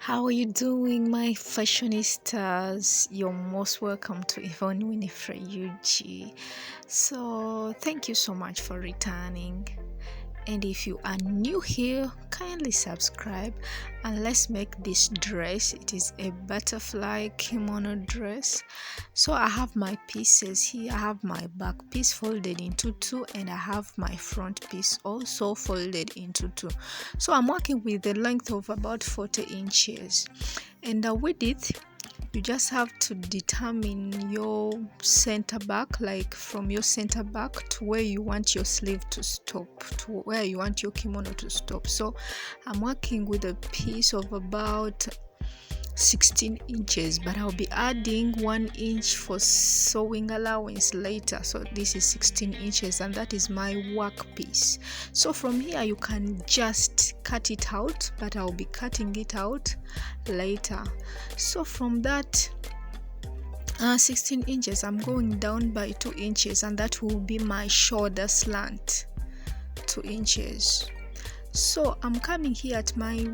How are you doing, my fashionistas? You're most welcome to Yvonne Winfrey UG. So, thank you so much for returning. And if you are new here, kindly subscribe and let's make this dress. It is a butterfly kimono dress. So I have my pieces here. I have my back piece folded into two and I have my front piece also folded into two. So I'm working with the length of about 40 inches and the width. You just have to determine your center back, like from your center back to where you want your sleeve to stop, to where you want your kimono to stop. So I'm working with a piece of about 16 inches, but I'll be adding 1 inch for sewing allowance later. So this is 16 inches and that is my work piece. So from here you can just cut it out, but I'll be cutting it out later. So from that 16 inches I'm going down by 2 inches and that will be my shoulder slant, 2 inches. So I'm coming here at my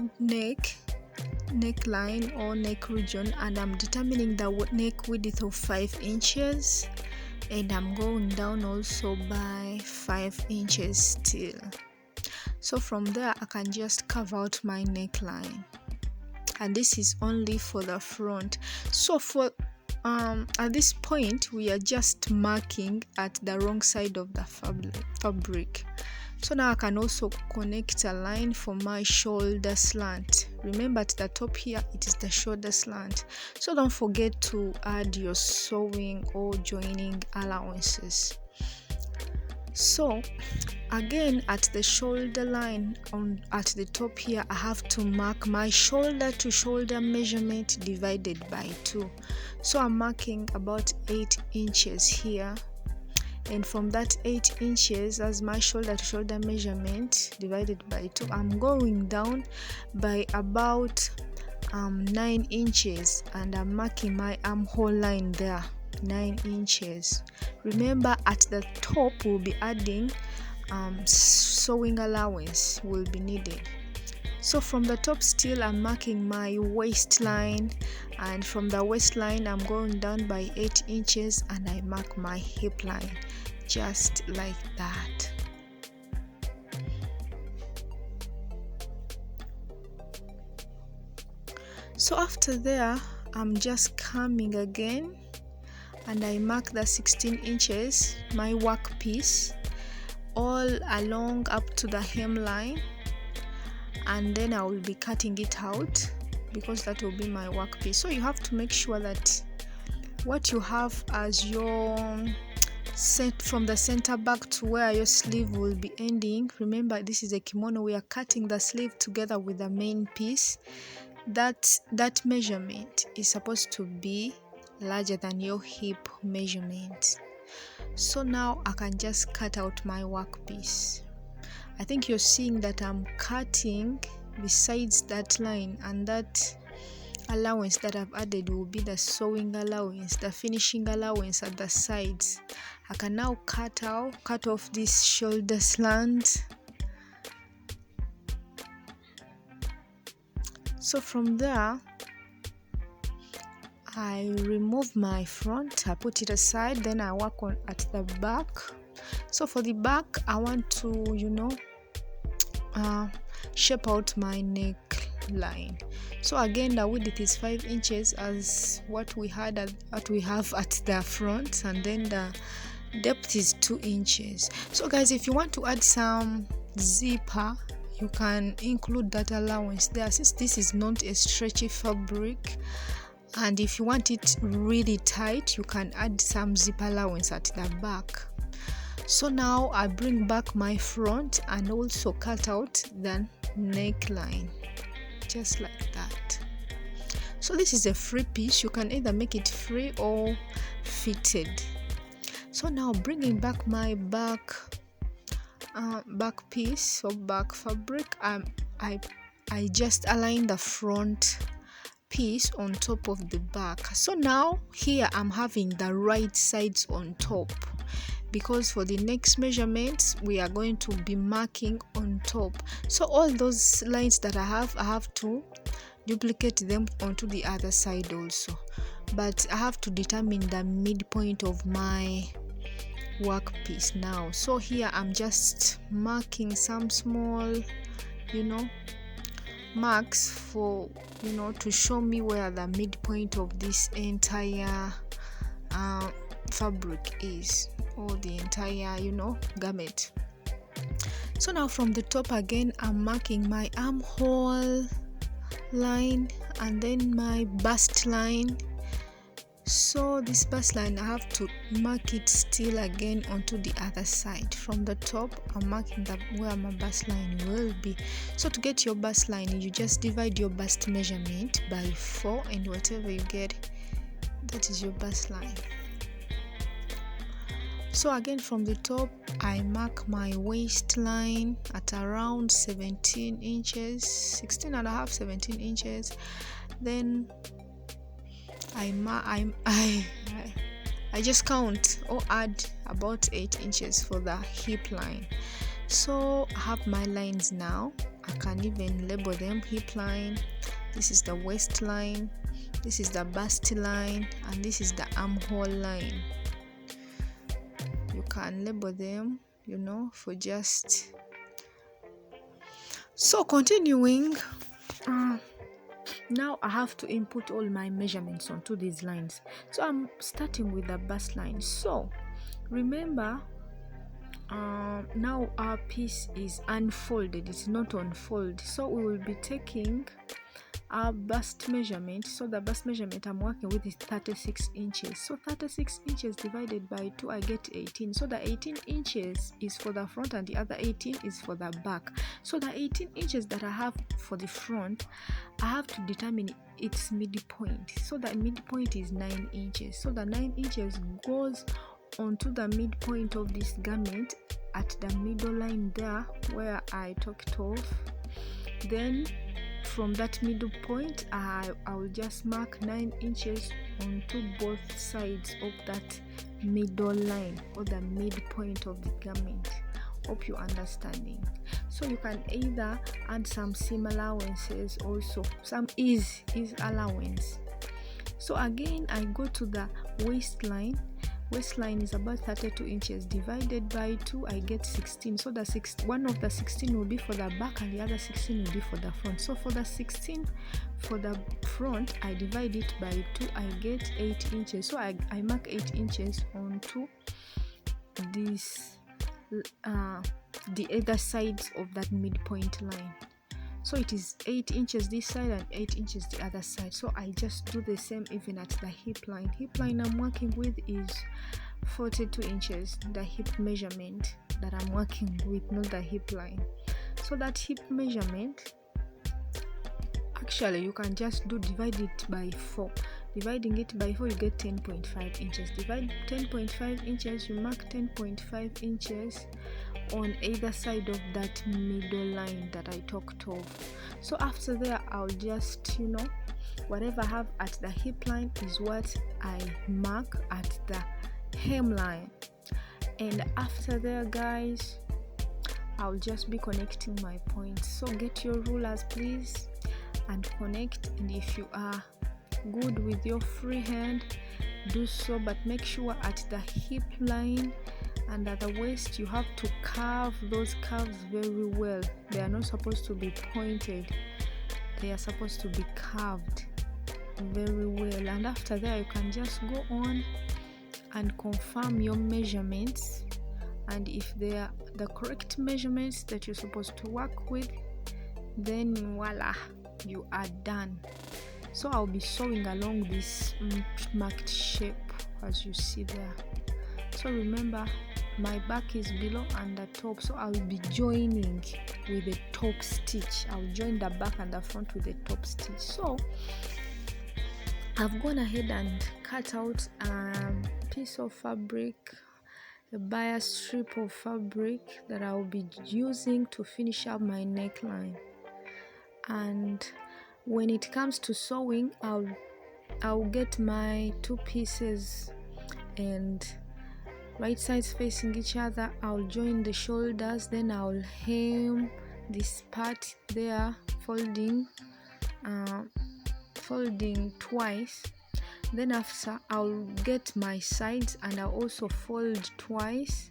neckline or neck region and I'm determining the neck width of 5 inches and I'm going down also by 5 inches still. So from there I can just carve out my neckline, and this is only for the front. So for at this point we are just marking at the wrong side of the fabric. So now I can also connect a line for my shoulder slant. Remember at the top here it is the shoulder slant. So don't forget to add your sewing or joining allowances. So again at the shoulder line at the top here I have to mark my shoulder to shoulder measurement divided by 2. So I'm marking about 8 inches here. And from that 8 inches as my shoulder to shoulder measurement divided by 2, I'm going down by about 9 inches and I'm marking my armhole line there, 9 inches. Remember at the top we'll be adding sewing allowance will be needed. So from the top still I'm marking my waistline, and from the waistline I'm going down by 8 inches and I mark my hip line just like that. So after there I'm just coming again and I mark the 16 inches, my work piece, all along up to the hemline, and then I will be cutting it out because that will be my work piece. So you have to make sure that what you have as your set from the center back to where your sleeve will be ending. Remember this is a kimono, we are cutting the sleeve together with the main piece. That measurement is supposed to be larger than your hip measurement. So now I can just cut out my work piece. I think you're seeing that I'm cutting besides that line, and that allowance that I've added will be the sewing allowance, the finishing allowance at the sides. I can now cut off this shoulder slant. So from there I remove my front, I put it aside, then I work on at the back. So for the back I want to shape out my neckline. So again the width is 5 inches as what we have at the front, and then the depth is 2 inches. So guys, if you want to add some zipper you can include that allowance there, since this is not a stretchy fabric, and if you want it really tight you can add some zip allowance at the back. So now I bring back my front and also cut out the neckline just like that. So this is a free piece, you can either make it free or fitted. So now bringing back my back piece or back fabric, I just align the front piece on top of the back. So now here I'm having the right sides on top, because for the next measurements we are going to be marking on top. So all those lines that I have to duplicate them onto the other side also, but I have to determine the midpoint of my workpiece now. So here I'm just marking some small marks for to show me where the midpoint of this entire fabric is, or the entire garment. So now from the top again, I'm marking my armhole line and then my bust line. So this bust line, I have to mark it still again onto the other side. From the top, I'm marking where my bust line will be. So to get your bust line, you just divide your bust measurement by 4, and whatever you get, that is your bust line. So again, from the top, I mark my waistline at around 17 inches, 16 and a half, 17 inches. Then I just count or add about 8 inches for the hip line. So I have my lines now. I can even label them: hip line, this is the waistline, this is the bust line, and this is the armhole line. You can label them, for just. So continuing, now I have to input all my measurements onto these lines. So I'm starting with the bust line. So remember, now our piece is unfolded, it's not unfolded. So we will be taking our bust measurement. So the bust measurement I'm working with is 36 inches. So 36 inches divided by 2, I get 18. So the 18 inches is for the front and the other 18 is for the back. So the 18 inches that I have for the front, I have to determine its midpoint. So the midpoint is 9 inches. So the 9 inches goes onto the midpoint of this garment at the middle line there where I took it off. Then from that middle point, I will just mark 9 inches onto both sides of that middle line, or the midpoint of the garment. Hope you're understanding. So you can either add some seam allowances, also some ease allowance. So again, I go to the waistline. Waistline is about 32 inches divided by 2, I get 16. So one of the 16 will be for the back and the other 16 will be for the front. So for the 16 for the front, I divide it by 2, I get 8 inches. So I mark 8 inches onto this the other sides of that midpoint line. So it is 8 inches this side and 8 inches the other side. So I just do the same even at the hip line. Hip line I'm working with is 42 inches, the hip measurement that I'm working with, not the hip line. So that hip measurement, actually you can just divide it by 4. Dividing it by 4, you get 10.5 inches. Divide 10.5 inches, you mark 10.5 inches on either side of that middle line that I talked of. So after there, I'll just whatever I have at the hip line is what I mark at the hem line. And after there, guys, I'll just be connecting my points. So get your rulers please and connect, and if you are good with your free hand, do so, but make sure at the hip line and at the waist you have to curve those curves very well. They are not supposed to be pointed, they are supposed to be curved very well. And after that, you can just go on and confirm your measurements, and if they are the correct measurements that you're supposed to work with, then voila, you are done. So I'll be sewing along this marked shape as you see there. So remember, my back is below and the top, so I'll be joining with the top stitch. I'll join the back and the front with the top stitch. So I've gone ahead and cut out a piece of fabric, a bias strip of fabric that I'll be using to finish up my neckline. And when it comes to sewing, I'll get my 2 pieces and right sides facing each other. I'll join the shoulders, then I'll hem this part there, folding folding twice. Then after, I'll get my sides and I'll also fold twice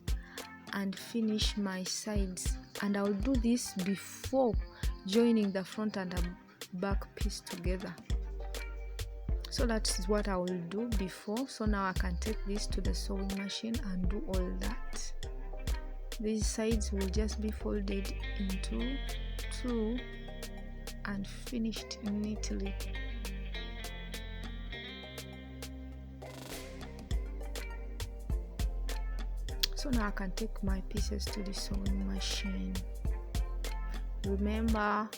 and finish my sides, and I'll do this before joining the front and the back piece together. So that's what I will do before. So now I can take this to the sewing machine and do all that. These sides will just be folded into two and finished neatly. So now I can take my pieces to the sewing machine. Remember,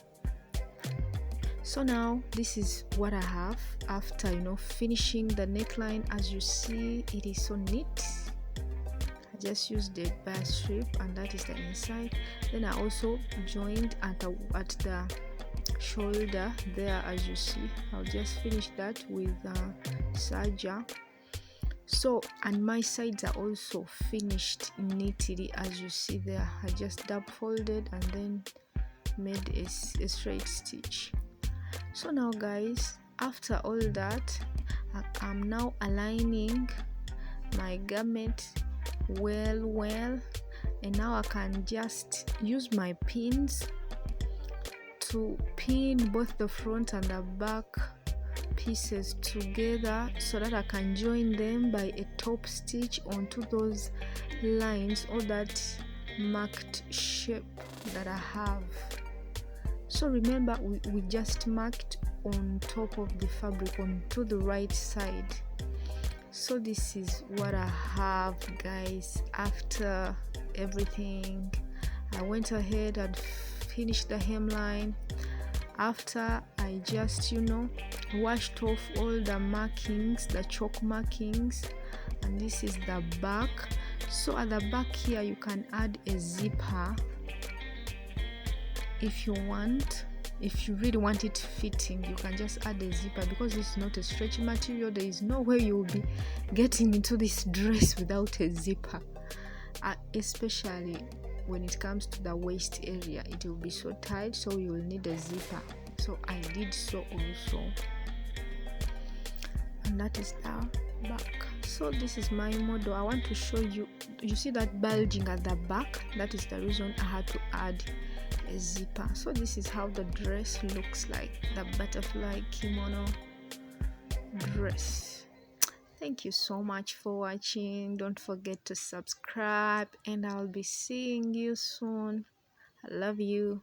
so now this is what I have after finishing the neckline. As you see, it is so neat. I just used the bar strip and that is the inside. Then I also joined at the shoulder there, as you see. I'll just finish that with serger. So, and my sides are also finished neatly, as you see there. I just double folded and then made a straight stitch. So now guys, after all that, I'm now aligning my garment well, and now I can just use my pins to pin both the front and the back pieces together so that I can join them by a top stitch onto those lines or that marked shape that I have. So remember, we just marked on top of the fabric onto the right side. So this is what I have, guys. After everything, I went ahead and finished the hemline. After I just washed off all the markings, the chalk markings, and this is the back. So at the back here you can add a zipper if you want. If you really want it fitting, you can just add a zipper, because it's not a stretchy material. There is no way you will be getting into this dress without a zipper, especially when it comes to the waist area. It will be so tight, so you will need a zipper. So I did so also, and that is the back. So this is my model. I want to show you. You see that bulging at the back? That is the reason I had to add a zipper. So this is how the dress looks like, the butterfly kimono dress. Thank you so much for watching. Don't forget to subscribe, and I'll be seeing you soon. I love you.